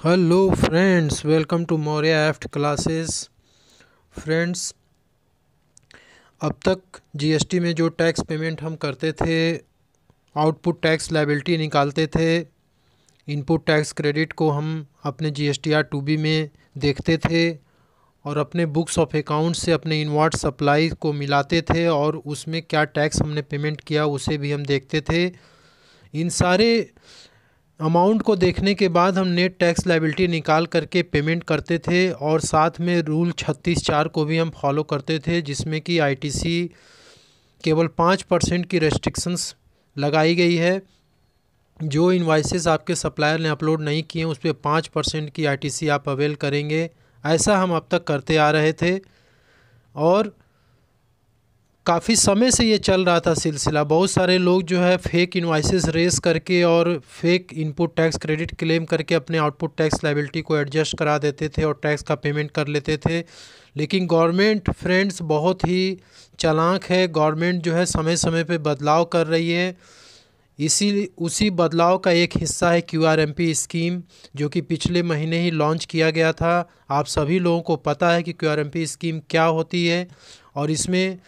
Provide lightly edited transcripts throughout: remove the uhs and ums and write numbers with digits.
Hello friends, welcome to Maurya एफ्ट classes. Friends, अब तक जीएसटी में जो टैक्स पेमेंट हम करते थे, आउटपुट टैक्स लायबिलिटी निकालते थे, इनपुट टैक्स क्रेडिट को हम अपने जीएसटीआर 2B में देखते थे और अपने बुक्स ऑफ अकाउंट से अपने इनवर्ट सप्लाई को मिलाते थे और उसमें क्या टैक्स हमने पेमेंट किया उसे भी हम देखते थे। इन सारे अमाउंट को देखने के बाद हम नेट टैक्स लायबिलिटी निकाल करके पेमेंट करते थे और साथ में रूल 36(4) को भी हम फॉलो करते थे, जिसमें कि आईटीसी केवल 5% की रेस्ट्रिक्शंस लगाई गई है। जो इनवाइसेस आपके सप्लायर ने अपलोड नहीं किए उस पर 5% की आईटीसी आप अवेल करेंगे। ऐसा हम अब तक करते आ रहे थे और काफ़ी समय से ये चल रहा था सिलसिला। बहुत सारे लोग जो है फेक इनवाइसेस रेस करके और fake input tax credit claim करके अपने आउटपुट टैक्स लायबिलिटी को एडजस्ट करा देते थे और टैक्स का पेमेंट कर लेते थे। लेकिन गवर्नमेंट फ्रेंड्स बहुत ही चालाक है। गवर्नमेंट जो है समय समय पे बदलाव कर रही है। उसी बदलाव का एक हिस्सा है QRMP स्कीम, जो कि पिछले महीने ही लॉन्च किया गया था। आप सभी लोगों को पता है कि QRMP स्कीम क्या होती है और इसमें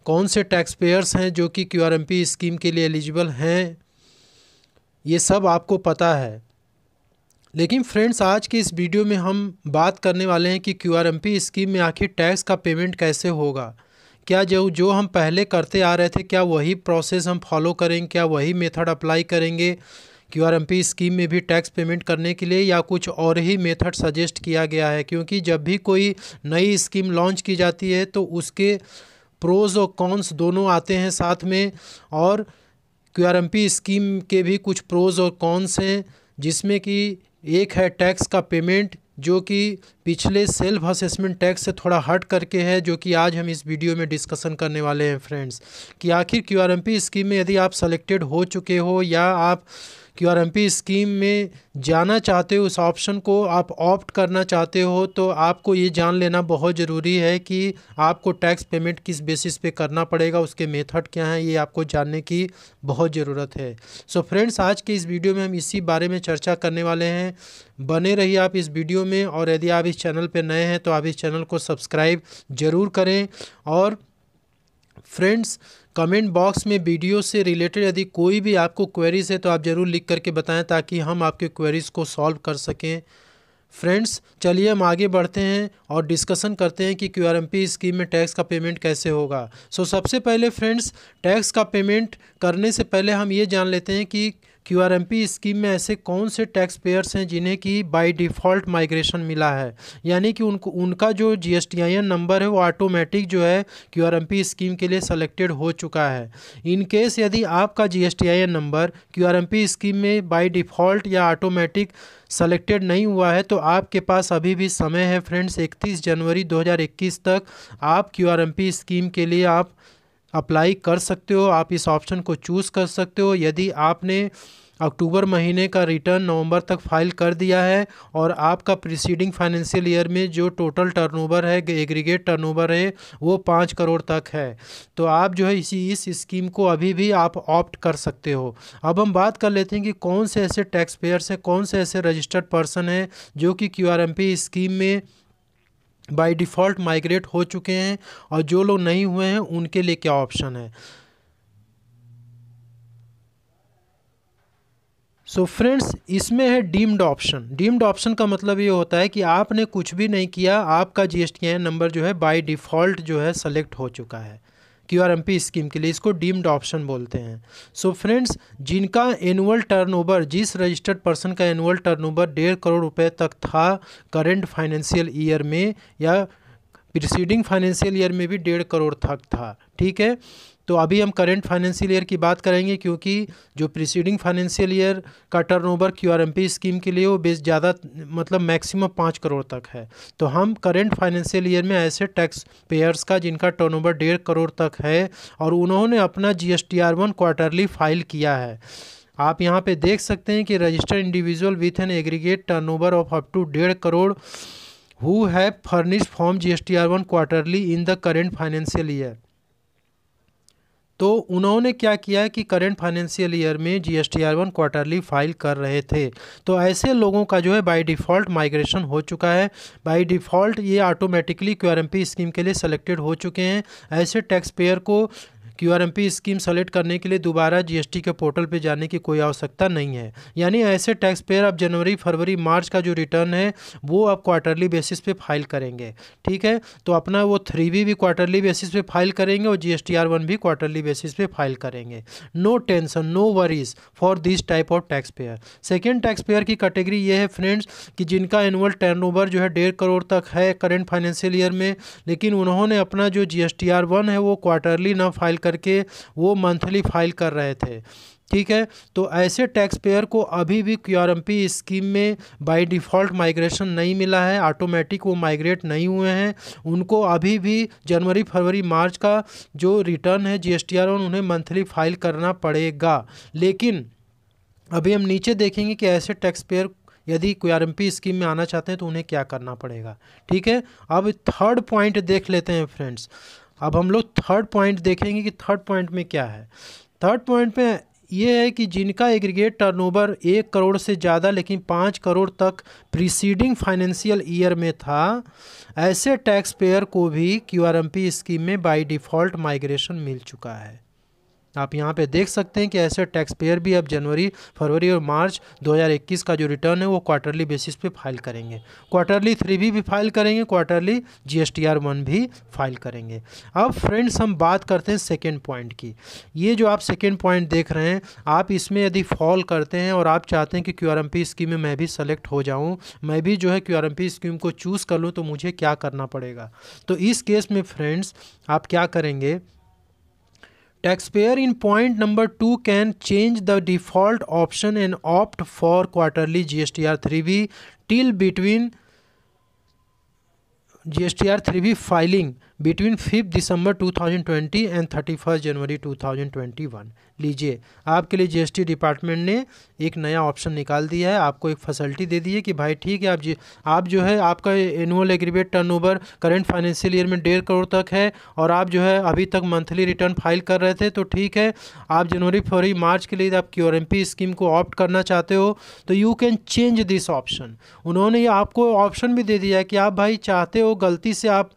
कौन से टैक्स पेयर्स हैं जो कि QRMP स्कीम के लिए एलिजिबल हैं, ये सब आपको पता है। लेकिन फ्रेंड्स, आज के इस वीडियो में हम बात करने वाले हैं कि QRMP स्कीम में आखिर टैक्स का पेमेंट कैसे होगा। क्या जो हम पहले करते आ रहे थे, क्या वही प्रोसेस हम फॉलो करेंगे, क्या वही मेथड अप्लाई करेंगे QRMP स्कीम में भी टैक्स पेमेंट करने के लिए, या कुछ और ही मेथड सजेस्ट किया गया है। क्योंकि जब भी कोई नई स्कीम लॉन्च की जाती है तो उसके प्रोज और कॉन्स दोनों आते हैं साथ में, और QRMP स्कीम के भी कुछ प्रोज और कॉन्स हैं, जिसमें कि एक है टैक्स का पेमेंट, जो कि पिछले सेल्फ असेसमेंट टैक्स से थोड़ा हट करके है, जो कि आज हम इस वीडियो में डिस्कशन करने वाले हैं फ्रेंड्स। कि आखिर QRMP स्कीम में यदि आप सेलेक्टेड हो चुके हो या आप QRMP स्कीम में जाना चाहते हो, उस ऑप्शन को आप ऑप्ट करना चाहते हो, तो आपको ये जान लेना बहुत ज़रूरी है कि आपको टैक्स पेमेंट किस बेसिस पे करना पड़ेगा, उसके मेथड क्या हैं, ये आपको जानने की बहुत ज़रूरत है। सो फ्रेंड्स, आज के इस वीडियो में हम इसी बारे में चर्चा करने वाले हैं। बने रहिए आप इस वीडियो में, और यदि आप इस चैनल पर नए हैं तो आप इस चैनल को सब्सक्राइब ज़रूर करें। और फ्रेंड्स, कमेंट बॉक्स में वीडियो से रिलेटेड यदि कोई भी आपको क्वेरीज है तो आप ज़रूर लिख करके बताएं, ताकि हम आपके क्वेरीज को सॉल्व कर सकें। फ्रेंड्स, चलिए हम आगे बढ़ते हैं और डिस्कशन करते हैं कि QRMP स्कीम में टैक्स का पेमेंट कैसे होगा। सबसे पहले फ्रेंड्स, टैक्स का पेमेंट करने से पहले हम ये जान लेते हैं कि QRMP स्कीम में ऐसे कौन से टैक्स पेयर्स हैं जिन्हें कि बाय डिफ़ॉल्ट माइग्रेशन मिला है, यानी कि उनका जो GSTIN नंबर है वो ऑटोमेटिक जो है QRMP स्कीम के लिए सेलेक्टेड हो चुका है। इन केस यदि आपका GSTIN नंबर QRMP स्कीम में बाय डिफ़ॉल्ट या ऑटोमेटिक सेलेक्टेड नहीं हुआ है तो आपके पास अभी भी समय है फ्रेंड्स। 31 जनवरी 2021 तक आप QRMP स्कीम के लिए आप अप्लाई कर सकते हो। आप इस ऑप्शन को चूज़ कर सकते हो। यदि आपने अक्टूबर महीने का रिटर्न नवंबर तक फाइल कर दिया है और आपका प्रीसीडिंग फाइनेंशियल ईयर में जो टोटल टर्नओवर है, एग्रीगेट टर्नओवर है, वो 5 करोड़ तक है, तो आप जो है इस स्कीम को अभी भी आप ऑप्ट कर सकते हो। अब हम बात कर लेते हैं कि कौन से ऐसे टैक्स पेयर्स हैं, कौन से ऐसे रजिस्टर्ड पर्सन हैं जो कि QRMP स्कीम में बाय डिफ़ॉल्ट माइग्रेट हो चुके हैं, और जो लोग नहीं हुए हैं उनके लिए क्या ऑप्शन है। फ्रेंड्स, इसमें है डीम्ड ऑप्शन। डीम्ड ऑप्शन का मतलब ये होता है कि आपने कुछ भी नहीं किया, आपका GSTIN नंबर जो है बाय डिफ़ॉल्ट जो है सेलेक्ट हो चुका है QRMP स्कीम के लिए। इसको डीम्ड ऑप्शन बोलते हैं। फ्रेंड्स, जिनका एनुअल टर्नओवर, जिस रजिस्टर्ड पर्सन का एनुअल टर्नओवर 1.5 करोड़ रुपए तक था करेंट फाइनेंशियल ईयर में, या प्रीसीडिंग फाइनेंशियल ईयर में भी 1.5 करोड़ तक था, ठीक है। तो अभी हम करेंट फाइनेंशियल ईयर की बात करेंगे, क्योंकि जो प्रीसीडिंग फाइनेंशियल ईयर का टर्नओवर QRMP स्कीम के लिए वो बेस ज़्यादा, मतलब मैक्सिमम 5 करोड़ तक है। तो हम करेंट फाइनेंशियल ईयर में ऐसे टैक्स पेयर्स का जिनका टर्नओवर 1.5 करोड़ तक है और उन्होंने अपना GSTR1 क्वार्टरली फाइल किया है। आप यहाँ पे देख सकते हैं कि registered individual with an aggregate turnover of up to 1.5 crore who have furnished form GSTR1 quarterly in the current financial year। तो उन्होंने क्या किया है कि करंट फाइनेंशियल ईयर में GSTR1 क्वार्टरली फाइल कर रहे थे। तो ऐसे लोगों का जो है बाय डिफ़ॉल्ट माइग्रेशन हो चुका है, बाय डिफ़ॉल्ट ये ऑटोमेटिकली QRMP स्कीम के लिए सेलेक्टेड हो चुके हैं। ऐसे टैक्स पेयर को QRMP स्कीम सेलेक्ट करने के लिए दोबारा GST के पोर्टल पे जाने की कोई आवश्यकता नहीं है। यानी ऐसे टैक्स पेयर अब जनवरी, फरवरी, मार्च का जो रिटर्न है वो अब क्वार्टरली बेसिस पे फाइल करेंगे। ठीक है, तो अपना वो 3B भी क्वार्टरली बेसिस पे फाइल करेंगे और GSTR1 भी क्वार्टरली बेसिस पे फाइल करेंगे। No tension, no worries for this type of tax payer. Second tax payer की कैटेगरी ये है फ्रेंड्स कि जिनका एनुअल टर्नओवर जो है 1.5 करोड़ तक है करंट फाइनेंशियल ईयर में, लेकिन उन्होंने अपना जो GSTR1 है वो क्वार्टरली ना फाइल करके वो मंथली फाइल कर रहे थे। ठीक है, तो ऐसे टैक्स पेयर को अभी भी QRMP स्कीम में बाय डिफ़ॉल्ट माइग्रेशन नहीं मिला है, ऑटोमेटिक वो माइग्रेट नहीं हुए हैं। उनको अभी भी जनवरी, फरवरी, मार्च का जो रिटर्न है GSTR1 उन्हें मंथली फाइल करना पड़ेगा। लेकिन अभी हम नीचे देखेंगे कि ऐसे टैक्स पेयर यदि QRMP स्कीम में आना चाहते हैं तो उन्हें क्या करना पड़ेगा। ठीक है, अब थर्ड पॉइंट देख लेते हैं फ्रेंड्स। अब हम लोग थर्ड पॉइंट देखेंगे कि थर्ड पॉइंट में क्या है। थर्ड पॉइंट पे ये है कि जिनका एग्रीगेट टर्नओवर 1 करोड़ से ज़्यादा लेकिन 5 करोड़ तक प्रीसीडिंग फाइनेंशियल ईयर में था, ऐसे टैक्स पेयर को भी QRMP स्कीम में बाय डिफ़ॉल्ट माइग्रेशन मिल चुका है। आप यहाँ पे देख सकते हैं कि ऐसे टैक्स पेयर भी अब जनवरी, फरवरी और मार्च 2021 का जो रिटर्न है वो क्वार्टरली बेसिस पे फाइल करेंगे। क्वार्टरली 3B भी फाइल करेंगे, क्वार्टरली GSTR1 भी फाइल करेंगे। अब फ्रेंड्स हम बात करते हैं सेकेंड पॉइंट की। ये जो आप सेकेंड पॉइंट देख रहे हैं, आप इसमें यदि फॉल करते हैं और आप चाहते हैं कि QRMP स्कीम में मैं भी सेलेक्ट हो जाऊँ, मैं भी जो है QRMP स्कीम को चूज़ कर लूँ, तो मुझे क्या करना पड़ेगा। तो इस केस में फ्रेंड्स आप क्या करेंगे, taxpayer in point number 2 can change the default option and opt for quarterly GSTR 3B till between GSTR 3B filing between 5th December 2020 and 31st January 2021। लीजिए, आपके लिए GST डिपार्टमेंट ने एक नया ऑप्शन निकाल दिया है, आपको एक फैसिलिटी दे दी है कि भाई ठीक है, आप जो है आपका annual aggregate turnover current financial year में 1.5 करोड़ तक है और आप जो है अभी तक मंथली रिटर्न फाइल कर रहे थे, तो ठीक है, आप जनवरी, फरवरी, मार्च के लिए आप QRMP स्कीम को ऑप्ट करना चाहते हो तो you can change this option. उन्होंने ये आपको ऑप्शन भी दे दिया है कि आप भाई चाहते हो, गलती से आप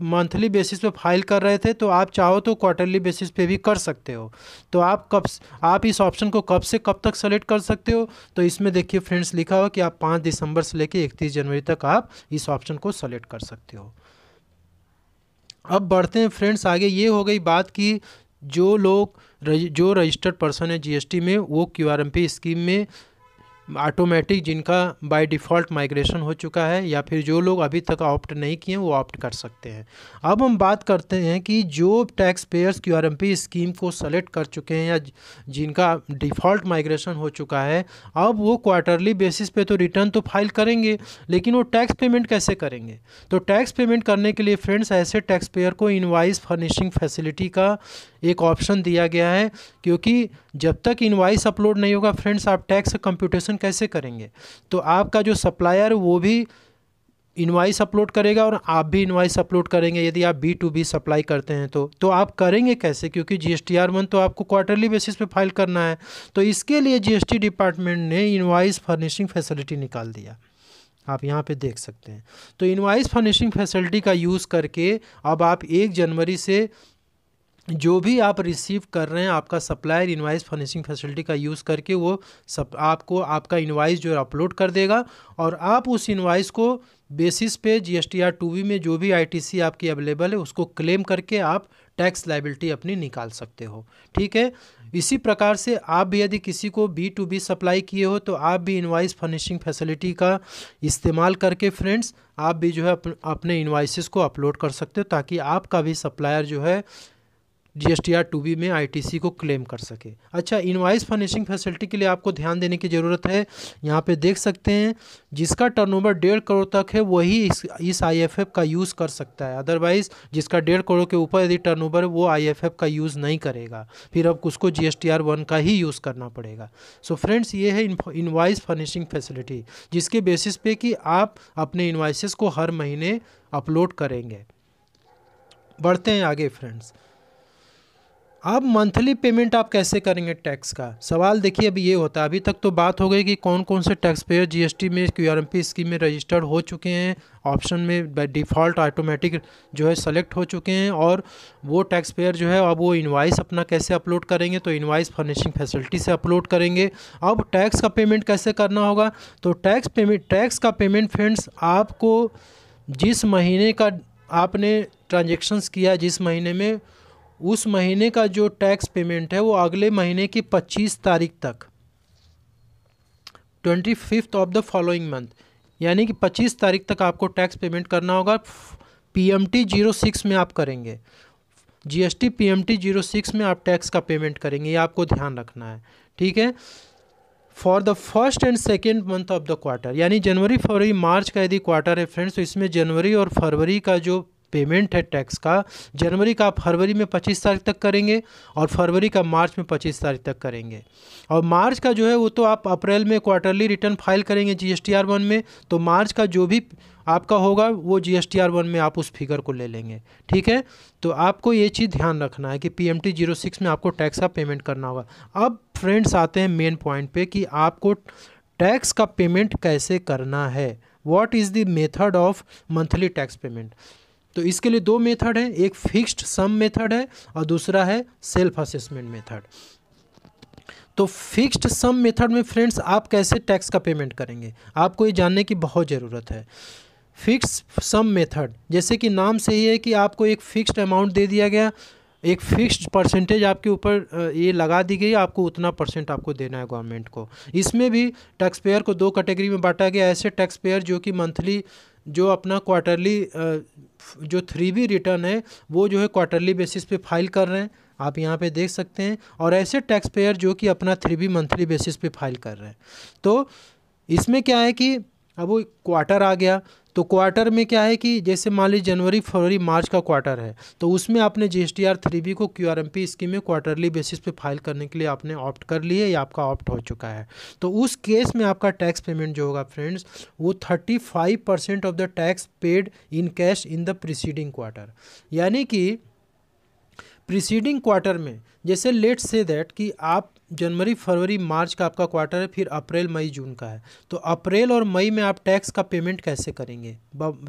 मंथली बेसिस पे फाइल कर रहे थे तो आप चाहो तो क्वार्टरली बेसिस पे भी कर सकते हो। तो आप इस ऑप्शन को कब से कब तक सेलेक्ट कर सकते हो, तो इसमें देखिए फ्रेंड्स लिखा हुआ कि आप 5 दिसंबर से लेकर 31 जनवरी तक आप इस ऑप्शन को सेलेक्ट कर सकते हो। अब बढ़ते हैं फ्रेंड्स आगे। ये हो गई बात कि जो रजिस्टर्ड पर्सन है GST में वो QRMP स्कीम में ऑटोमेटिक जिनका बाय डिफ़ॉल्ट माइग्रेशन हो चुका है या फिर जो लोग अभी तक ऑप्ट नहीं किए वो ऑप्ट कर सकते हैं। अब हम बात करते हैं कि जो टैक्स पेयर्स QRMP स्कीम को सेलेक्ट कर चुके हैं या जिनका डिफ़ॉल्ट माइग्रेशन हो चुका है, अब वो क्वार्टरली बेसिस पे तो रिटर्न तो फाइल करेंगे, लेकिन वो टैक्स पेमेंट कैसे करेंगे। तो टैक्स पेमेंट करने के लिए फ्रेंड्स ऐसे टैक्स पेयर को इनवॉइस फर्निशिंग फैसिलिटी का एक ऑप्शन दिया गया है, क्योंकि जब तक इनवॉइस अपलोड नहीं होगा फ्रेंड्स आप टैक्स कंप्यूटेशन कैसे करेंगे। तो आपका जो सप्लायर वो भी इनवॉइस अपलोड करेगा और आप भी इनवॉइस अपलोड करेंगे यदि आप B2B सप्लाई करते हैं तो आप करेंगे कैसे, क्योंकि GSTR1 तो आपको क्वार्टरली बेसिस पे फाइल करना है। तो इसके लिए GST डिपार्टमेंट ने इनवॉइस फर्निशिंग फैसिलिटी निकाल दिया, आप यहाँ पे देख सकते हैं। तो इनवॉइस फर्निशिंग फैसिलिटी का यूज़ करके अब आप 1 जनवरी से जो भी आप रिसीव कर रहे हैं आपका सप्लायर इनवॉइस फर्निशिंग फैसिलिटी का यूज़ करके वो आपको आपका इनवॉइस जो है अपलोड कर देगा और आप उस इनवॉइस को बेसिस पे GSTR 2B में जो भी ITC आपकी अवेलेबल है उसको क्लेम करके आप टैक्स लायबिलिटी अपनी निकाल सकते हो। ठीक है, इसी प्रकार से आप भी यदि किसी को B2B सप्लाई किए हो तो आप भी इनवॉइस फर्निशिंग फैसिलिटी का इस्तेमाल करके फ्रेंड्स आप भी जो है अपने इनवॉइसेस को अपलोड कर सकते हो, ताकि आपका भी सप्लायर जो है GSTR 2B में ITC को क्लेम कर सके। अच्छा, इनवॉइस फर्निशिंग फैसिलिटी के लिए आपको ध्यान देने की ज़रूरत है। यहाँ पे देख सकते हैं जिसका टर्नओवर 1.5 करोड़ तक है वही इस IFF का यूज़ कर सकता है, अदरवाइज़ जिसका 1.5 करोड़ के ऊपर यदि टर्नओवर है वो IFF का यूज़ नहीं करेगा, फिर अब उसको GSTR 1 का ही यूज़ करना पड़ेगा। सो फ्रेंड्स, ये है इनवॉइस फर्निशिंग फैसिलिटी, जिसके बेसिस पे कि आप अपने इनवॉइसेस को हर महीने अपलोड करेंगे। बढ़ते हैं आगे फ्रेंड्स। अब मंथली पेमेंट आप कैसे करेंगे टैक्स का सवाल देखिए अभी ये होता है। अभी तक तो बात हो गई कि कौन कौन से टैक्स पेयर जीएसटी में क्यूआरएमपी स्कीम में रजिस्टर्ड हो चुके हैं, ऑप्शन में बाय डिफ़ॉल्ट ऑटोमेटिक जो है सेलेक्ट हो चुके हैं, और वो टैक्स पेयर जो है अब वो इनवाइस अपना कैसे अपलोड करेंगे, तो इनवाइस फर्निशिंग फैसिलिटी से अपलोड करेंगे। अब टैक्स का पेमेंट कैसे करना होगा, तो टैक्स का पेमेंट फ्रेंड्स आपको जिस महीने का आपने ट्रांजेक्शन्स किया, जिस महीने में, उस महीने का जो टैक्स पेमेंट है वो अगले महीने की 25 तारीख तक, 25th of the following month, यानी कि 25 तारीख तक आपको टैक्स पेमेंट करना होगा। PMT 06 में आप करेंगे, GST PMT 06 में आप टैक्स का पेमेंट करेंगे, ये आपको ध्यान रखना है, ठीक है। For the first and second month of the quarter, यानी जनवरी फरवरी मार्च का यदि क्वार्टर है फ्रेंड्स, तो इसमें जनवरी और फरवरी का जो पेमेंट है टैक्स का, जनवरी का आप फरवरी में 25 तारीख तक करेंगे और फरवरी का मार्च में 25 तारीख तक करेंगे। और मार्च का जो है वो तो आप अप्रैल में क्वार्टरली रिटर्न फाइल करेंगे GSTR1 में, तो मार्च का जो भी आपका होगा वो GSTR1 में आप उस फिगर को ले लेंगे, ठीक है। तो आपको ये चीज़ ध्यान रखना है कि PMT 06 में आपको टैक्स का पेमेंट करना होगा। अब फ्रेंड्स आते हैं मेन पॉइंट पे कि आपको टैक्स का पेमेंट कैसे करना है, what is the method of monthly tax payment. तो इसके लिए दो मेथड है, एक फिक्स्ड सम मेथड है और दूसरा है सेल्फ असेसमेंट मेथड। तो फिक्स्ड सम मेथड में फ्रेंड्स आप कैसे टैक्स का पेमेंट करेंगे, आपको ये जानने की बहुत ज़रूरत है। फिक्स्ड सम मेथड, जैसे कि नाम से ही है कि आपको एक फिक्स्ड अमाउंट दे दिया गया, एक फिक्स्ड परसेंटेज आपके ऊपर ये लगा दी गई, आपको उतना परसेंट आपको देना है गवर्नमेंट को। इसमें भी टैक्स पेयर को दो कैटेगरी में बांटा गया, ऐसे टैक्स पेयर जो कि मंथली जो अपना क्वार्टरली जो 3B रिटर्न है वो जो है क्वार्टरली बेसिस पे फाइल कर रहे हैं, आप यहाँ पे देख सकते हैं, और ऐसे टैक्स पेयर जो कि अपना 3B मंथली बेसिस पे फाइल कर रहे हैं। तो इसमें क्या है कि अब वो क्वार्टर आ गया, तो क्वार्टर में क्या है कि जैसे मान लीजिए जनवरी फरवरी मार्च का क्वार्टर है, तो उसमें आपने GSTR 3B को QRMP स्कीम में क्वार्टरली बेसिस पे फाइल करने के लिए आपने ऑप्ट कर लिए या आपका ऑप्ट हो चुका है। तो उस केस में आपका टैक्स पेमेंट जो होगा फ्रेंड्स वो 35% of the tax paid in cash in the preceding quarter, यानी कि प्रीसीडिंग क्वार्टर में, जैसे लेट्स से दैट कि आप जनवरी फरवरी मार्च का आपका क्वार्टर है, फिर अप्रैल मई जून का है, तो अप्रैल और मई में आप टैक्स का पेमेंट कैसे करेंगे,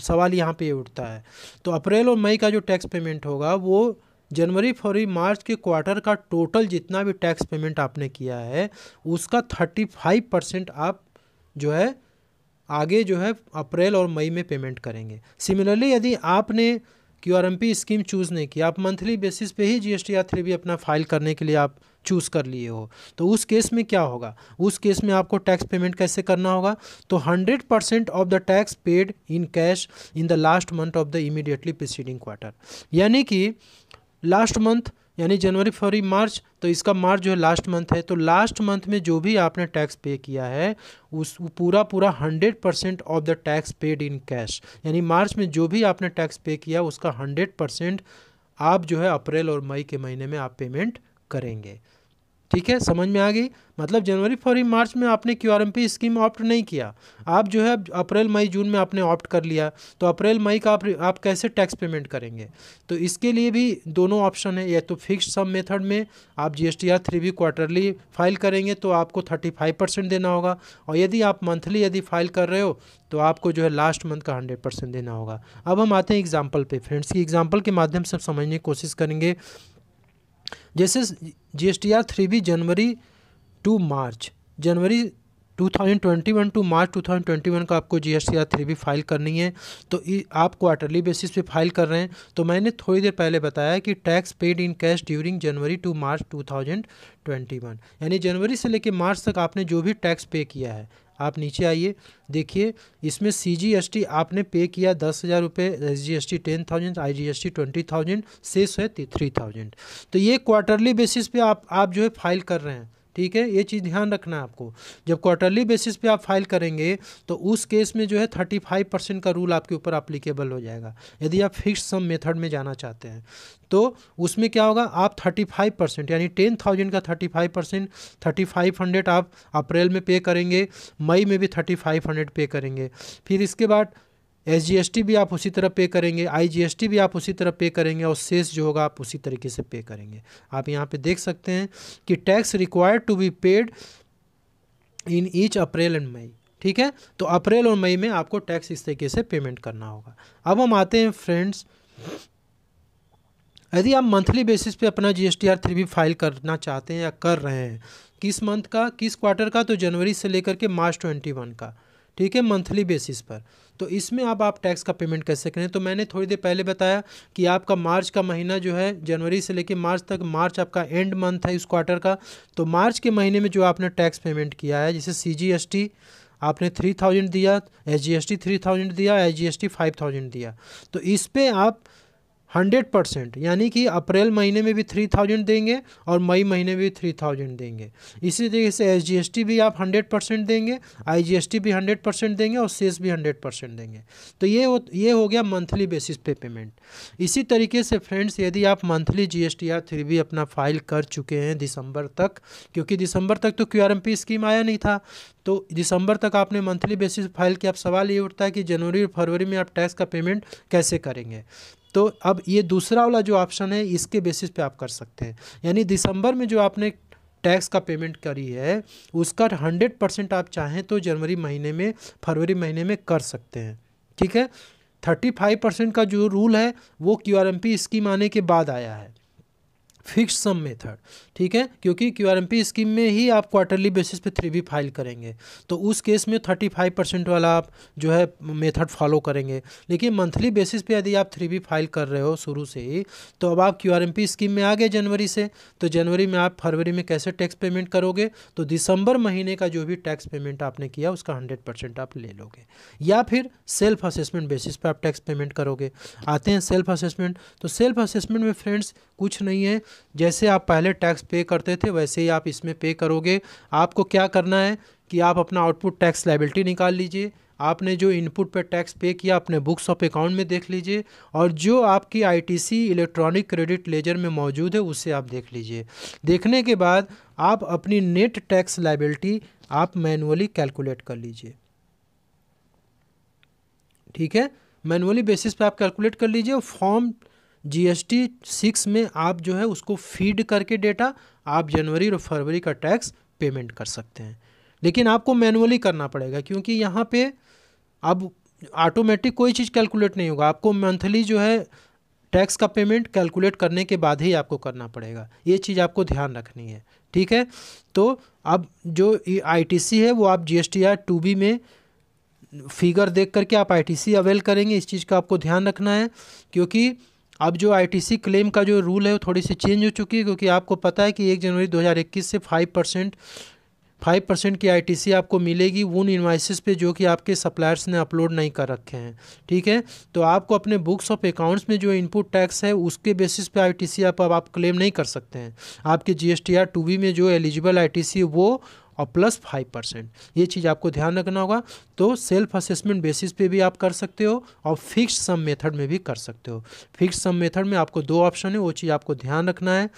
सवाल यहाँ पे उठता है। तो अप्रैल और मई का जो टैक्स पेमेंट होगा वो जनवरी फरवरी मार्च के क्वार्टर का टोटल जितना भी टैक्स पेमेंट आपने किया है उसका 35% आप जो है आगे जो है अप्रैल और मई में पेमेंट करेंगे। सिमिलरली यदि आपने QRMP स्कीम चूज़ नहीं किया, आप मंथली बेसिस पे ही GSTR 3B अपना फाइल करने के लिए आप चूज़ कर लिए हो, तो उस केस में क्या होगा, उस केस में आपको टैक्स पेमेंट कैसे करना होगा, तो 100% of the tax paid in cash in the last month of the immediately preceding quarter, यानी कि लास्ट मंथ यानी जनवरी फरवरी मार्च, तो इसका मार्च जो है लास्ट मंथ है, तो लास्ट मंथ में जो भी आपने टैक्स पे किया है उस पूरा 100% of the tax paid in cash, यानी मार्च में जो भी आपने टैक्स पे किया उसका 100% आप जो है अप्रैल और मई के महीने में आप पेमेंट करेंगे। ठीक है, समझ में आ गई। मतलब जनवरी फरवरी मार्च में आपने QRMP स्कीम ऑप्ट नहीं किया, आप जो है अप्रैल मई जून में आपने ऑप्ट कर लिया, तो अप्रैल मई का आप कैसे टैक्स पेमेंट करेंगे, तो इसके लिए भी दोनों ऑप्शन है। या तो फिक्स्ड सम मेथड में आप GSTR 3B क्वार्टरली फाइल करेंगे तो आपको 35% देना होगा, और यदि आप मंथली यदि फाइल कर रहे हो तो आपको जो है लास्ट मंथ का 100% देना होगा। अब हम आते हैं एग्जाम्पल पे फ्रेंड्स, की एग्जाम्पल के माध्यम से समझने की कोशिश करेंगे। जैसे GSTR 3B January to March, January 2021 to March 2021 का आपको GSTR 3B फाइल करनी है, तो आप क्वार्टरली बेसिस पे फाइल कर रहे हैं। तो मैंने थोड़ी देर पहले बताया कि tax paid in cash during January to March 2021, यानी जनवरी से लेकर मार्च तक आपने जो भी टैक्स पे किया है, आप नीचे आइए देखिए, इसमें CGST आपने पे किया 10,000 रुपये, SGST 10,000, IGST 20,000, शेष है 3,000। तो ये क्वार्टरली बेसिस पे आप जो है फाइल कर रहे हैं। ठीक है, ये चीज़ ध्यान रखना है आपको। जब क्वार्टरली बेसिस पे आप फाइल करेंगे तो उस केस में जो है 35% का रूल आपके ऊपर अप्लीकेबल हो जाएगा। यदि आप फिक्स्ड सम मेथड में जाना चाहते हैं तो उसमें क्या होगा, आप 35% यानी 10,000 का 35%, 3,500 आप अप्रैल में पे करेंगे, मई में भी 3,500 पे करेंगे। फिर इसके बाद SGST भी आप उसी तरह पे करेंगे, IGST भी आप उसी तरह पे करेंगे और शेष जो होगा आप उसी तरीके से पे करेंगे। आप यहाँ पे देख सकते हैं कि tax required to be paid in each April and May. ठीक है, तो अप्रैल और मई में आपको टैक्स इस तरीके से पेमेंट करना होगा। अब हम आते हैं फ्रेंड्स, यदि आप मंथली बेसिस पे अपना GSTR 3B फाइल करना चाहते हैं या कर रहे हैं, किस मंथ का, किस क्वार्टर का, तो जनवरी से लेकर के मार्च 21 का, ठीक है, मंथली बेसिस पर। तो इसमें अब आप टैक्स का पेमेंट कैसे करें, तो मैंने थोड़ी देर पहले बताया कि आपका मार्च का महीना जो है, जनवरी से लेकर मार्च तक, मार्च आपका एंड मंथ है इस क्वार्टर का, तो मार्च के महीने में जो आपने टैक्स पेमेंट किया है, जैसे CGST आपने 3000 दिया, SGST 3000 दिया, IGST 5000 दिया, तो इस पर आप 100% यानी कि अप्रैल महीने में भी 3000 देंगे और मई महीने में भी 3000 देंगे। इसी तरीके से SGST भी आप 100% देंगे, IGST भी 100% देंगे और सेस भी 100% देंगे। तो ये हो गया मंथली बेसिस पे पेमेंट। इसी तरीके से फ्रेंड्स, यदि आप मंथली GSTR 3B अपना फाइल कर चुके हैं दिसंबर तक, क्योंकि दिसंबर तक तो QRMP स्कीम आया नहीं था, तो दिसंबर तक आपने मंथली बेसिस फाइल किया। अब सवाल ये उठता है कि जनवरी और फरवरी में आप टैक्स का पेमेंट कैसे करेंगे। तो अब ये दूसरा वाला जो ऑप्शन है, इसके बेसिस पे आप कर सकते हैं, यानी दिसंबर में जो आपने टैक्स का पेमेंट करी है उसका 100% आप चाहें तो जनवरी महीने में, फरवरी महीने में कर सकते हैं। ठीक है, 35% का जो रूल है वो QRMP स्कीम आने के बाद आया है, फिक्स सम मेथड। ठीक है, क्योंकि QRMP स्कीम में ही आप क्वार्टरली बेसिस पे 3B फाइल करेंगे, तो उस केस में 35% वाला आप जो है मेथड फॉलो करेंगे। लेकिन मंथली बेसिस पे यदि आप 3B फाइल कर रहे हो शुरू से ही, तो अब आप QRMP स्कीम में आ गए जनवरी से, तो जनवरी में आप फरवरी में कैसे टैक्स पेमेंट करोगे, तो दिसंबर महीने का जो भी टैक्स पेमेंट आपने किया उसका 100% आप ले लोगे, या फिर सेल्फ असेसमेंट बेसिस पे आप टैक्स पेमेंट करोगे। आते हैं सेल्फ असेसमेंट। तो सेल्फ असेसमेंट में फ्रेंड्स कुछ नहीं है, जैसे आप पहले टैक्स पे करते थे वैसे ही आप इसमें पे करोगे। आपको क्या करना है कि आप अपना आउटपुट टैक्स लायबिलिटी निकाल लीजिए, आपने जो इनपुट पे टैक्स पे किया अपने बुक्स ऑफ अकाउंट में देख लीजिए, और जो आपकी ITC इलेक्ट्रॉनिक क्रेडिट लेजर में मौजूद है उससे आप देख लीजिए। देखने के बाद आप अपनी नेट टैक्स लायबिलिटी आप मैनुअली कैलकुलेट कर लीजिए। ठीक है, मैनुअली बेसिस पे आप कैलकुलेट कर लीजिए। फॉर्म GST 6 में आप जो है उसको फीड करके डेटा आप जनवरी और फरवरी का टैक्स पेमेंट कर सकते हैं, लेकिन आपको मैनुअली करना पड़ेगा, क्योंकि यहाँ पे अब ऑटोमेटिक कोई चीज़ कैलकुलेट नहीं होगा। आपको मंथली जो है टैक्स का पेमेंट कैलकुलेट करने के बाद ही आपको करना पड़ेगा, ये चीज़ आपको ध्यान रखनी है। ठीक है, तो अब जो ITC है वो आप GSTR 2B में फिगर देख करके आप ITC अवेल करेंगे। इस चीज़ का आपको ध्यान रखना है, क्योंकि अब जो ITC क्लेम का जो रूल है वो थोड़ी सी चेंज हो चुकी है, क्योंकि आपको पता है कि 1 जनवरी 2021 से 5% की ITC आपको मिलेगी उन इनवाइसेस पे जो कि आपके सप्लायर्स ने अपलोड नहीं कर रखे हैं। ठीक है, तो आपको अपने बुक्स ऑफ अकाउंट्स में जो इनपुट टैक्स है उसके बेसिस पे ITC आप क्लेम नहीं कर सकते हैं। आपके GSTR 2B में जो एलिजिबल ITC है वो और प्लस 5%, ये चीज़ आपको ध्यान रखना होगा। तो सेल्फ असेसमेंट बेसिस पे भी आप कर सकते हो और फिक्स सम मेथड में भी कर सकते हो। फिक्स सम मेथड में आपको 2 ऑप्शन है, वो चीज़ आपको ध्यान रखना है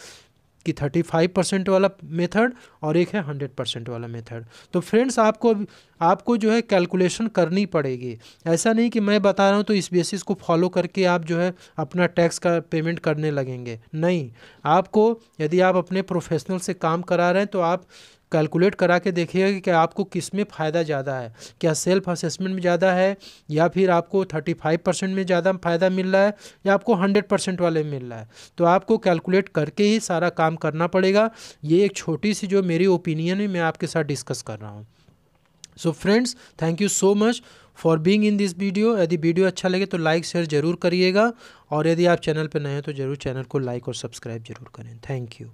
कि 35% वाला मेथड और एक है 100% वाला मेथड। तो फ्रेंड्स आपको जो है कैलकुलेशन करनी पड़ेगी। ऐसा नहीं कि मैं बता रहा हूँ तो इस बेसिस को फॉलो करके आप जो है अपना टैक्स का पेमेंट करने लगेंगे, नहीं। आपको यदि आप अपने प्रोफेशनल से काम करा रहे हैं तो आप कैलकुलेट करा के देखिएगा कि आपको किस में फ़ायदा ज़्यादा है, क्या सेल्फ असेसमेंट में ज़्यादा है, या फिर आपको 35% में ज़्यादा फ़ायदा मिल रहा है, या आपको 100% वाले मिल रहा है। तो आपको कैलकुलेट करके ही सारा काम करना पड़ेगा। ये एक छोटी सी जो मेरी ओपिनियन है मैं आपके साथ डिस्कस कर रहा हूँ। So friends, thank you so much for being in this video. यदि वीडियो अच्छा लगे तो लाइक शेयर ज़रूर करिएगा, और यदि आप चैनल पर नए हैं तो ज़रूर चैनल को लाइक और सब्सक्राइब ज़रूर करें। Thank you.